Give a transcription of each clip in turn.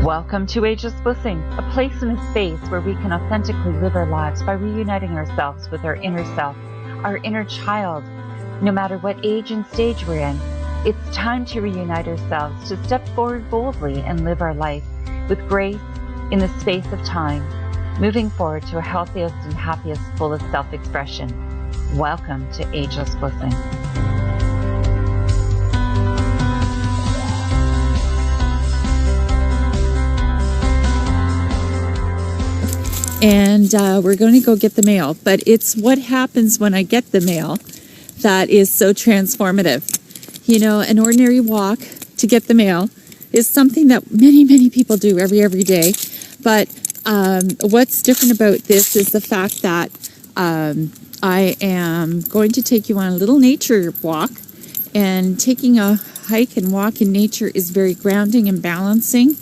Welcome to Ageless Blissings, a place and a space where we can authentically live our lives by reuniting ourselves with our inner self, our inner child. No matter what age and stage we're in, it's time to reunite ourselves, to step forward boldly and live our life with grace in the space of time, moving forward to a healthiest and happiest, fullest self-expression. Welcome to Ageless Blissings. And we're going to go get the mail. But it's what happens when I get the mail that is so transformative. You know, an ordinary walk to get the mail is something that many people do every day. But what's different about this is the fact that I am going to take you on a little nature walk. And taking a hike and walk in nature is very grounding and balancing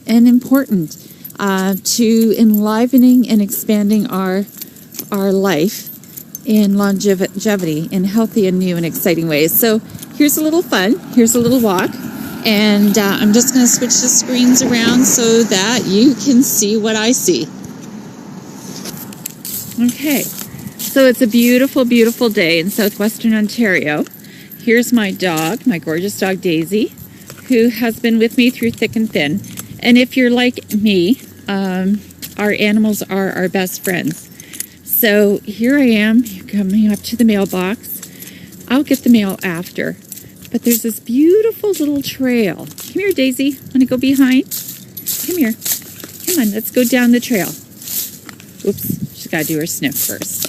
and important. To enlivening and expanding our life in longevity in healthy and new and exciting ways. So here's a little fun. Here's a little walk. And I'm just going to switch the screens around so that you can see what I see. Okay. So it's a beautiful, beautiful day in southwestern Ontario. Here's my dog, my gorgeous dog Daisy, who has been with me through thick and thin. And if you're like me, our animals are our best friends. So here I am coming up to the mailbox. I'll get the mail after. But there's this beautiful little trail. Come here, Daisy. Want to go behind? Come here. Come on, let's go down the trail. Oops, she's got to do her sniff first.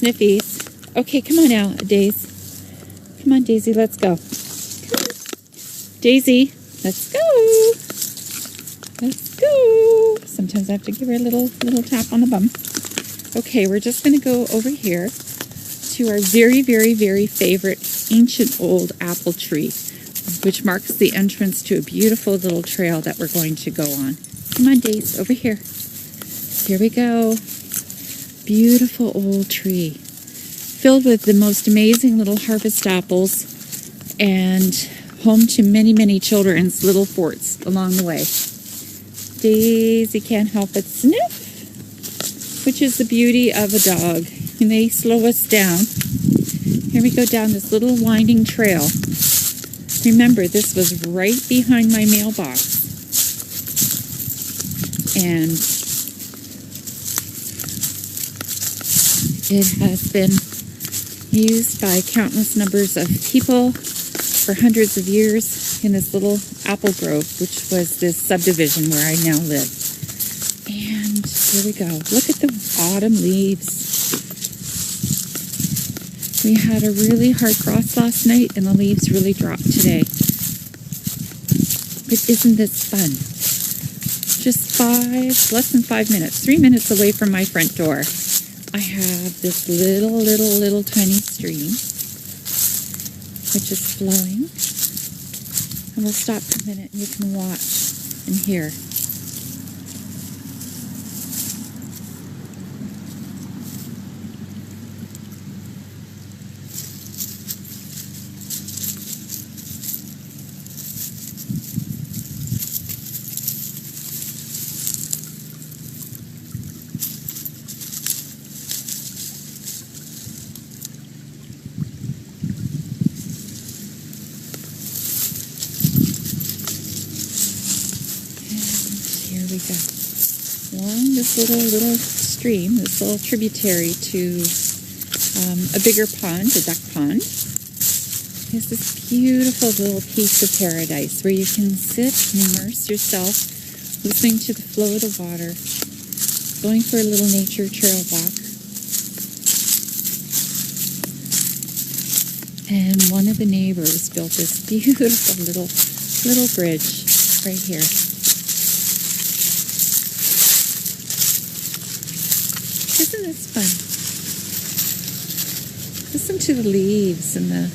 Sniffies. Okay, come on now, Daisy. Come on, Daisy, let's go. Come on. Daisy, let's go. Let's go. Sometimes I have to give her a little tap on the bum. Okay, we're just going to go over here to our very favorite ancient old apple tree, which marks the entrance to a beautiful little trail that we're going to go on. Come on, Daisy, over here. Here we go. Beautiful old tree, filled with the most amazing little harvest apples and home to many children's little forts along the way. Daisy can't help but sniff, which is the beauty of a dog. And they slow us down. Here we go down this little winding trail. Remember, this was right behind my mailbox. And it has been used by countless numbers of people for hundreds of years in this little apple grove, which was this subdivision where I now live. And here we go. Look at the autumn leaves. We had a really hard frost last night and the leaves really dropped today. But isn't this fun? Just less than 5 minutes, 3 minutes away from my front door, I have this little tiny stream, which is flowing. And we'll stop for a minute and you can watch and hear. Along this little stream, this little tributary to a bigger pond, a duck pond, is this beautiful little piece of paradise where you can sit and immerse yourself, listening to the flow of the water, going for a little nature trail walk. And one of the neighbors built this beautiful little bridge right here. Isn't this fun? Listen to the leaves and the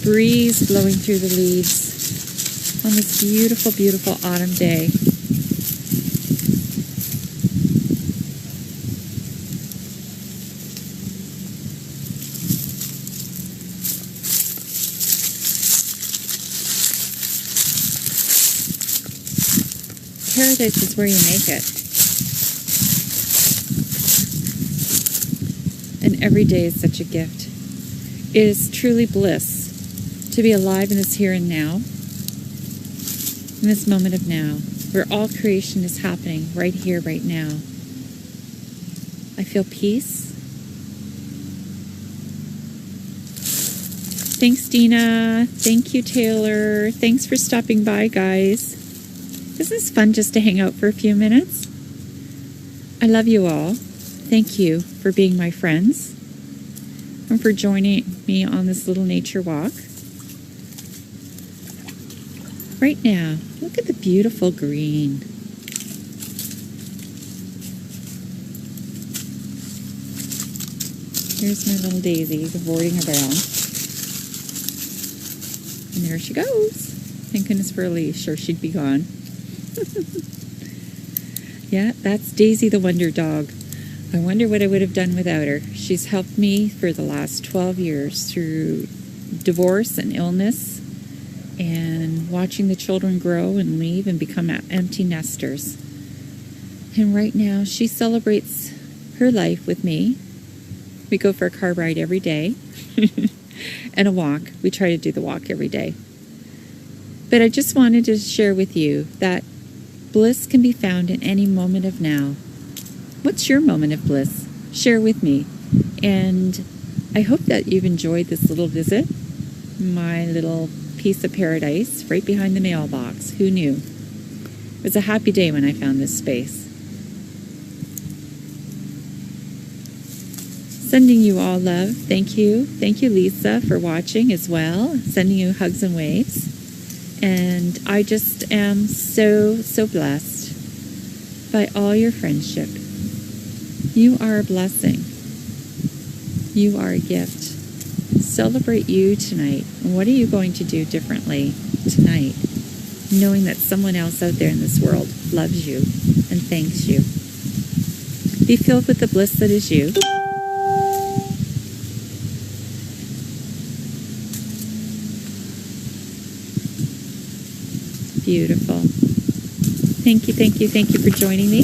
breeze blowing through the leaves on this beautiful autumn day. paradise is where you make it. And every day is such a gift. It is truly bliss to be alive in this here and now, in this moment of now, where all creation is happening right here, right now. I feel peace. Thanks, Dina. Thank you, Taylor. Thanks for stopping by, guys. Isn't this fun just to hang out for a few minutes? I love you all. Thank you for being my friends and for joining me on this little nature walk. Right now, look at the beautiful green. Here's my little daisy avoiding around. And there she goes. Thank goodness for a leash, or she'd be gone. Yeah, that's Daisy the Wonder Dog. I wonder what I would have done without her. She's helped me for the last 12 years through divorce and illness and watching the children grow and leave and become empty nesters. And right now, she celebrates her life with me. We go for a car ride every day. And a walk. We try to do the walk every day. But I just wanted to share with you that bliss can be found in any moment of now. What's your moment of bliss? Share with me. And I hope that you've enjoyed this little visit. My little piece of paradise right behind the mailbox. Who knew? It was a happy day when I found this space. Sending you all love. Thank you. Thank you, Lisa, for watching as well. Sending you hugs and waves. And I just am so, so blessed by all your friendship. You are a blessing. You are a gift. Celebrate you tonight. And what are you going to do differently tonight? Knowing that someone else out there in this world loves you and thanks you. Be filled with the bliss that is you. Beautiful. Thank you, thank you, thank you for joining me.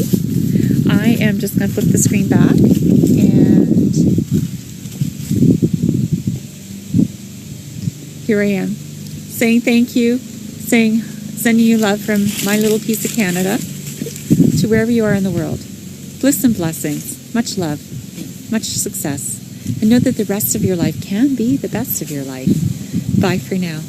I am just going to flip the screen back and here I am saying thank you, sending you love from my little piece of Canada to wherever you are in the world. Bliss and blessings. Much love, much success, and know that the rest of your life can be the best of your life. Bye for now.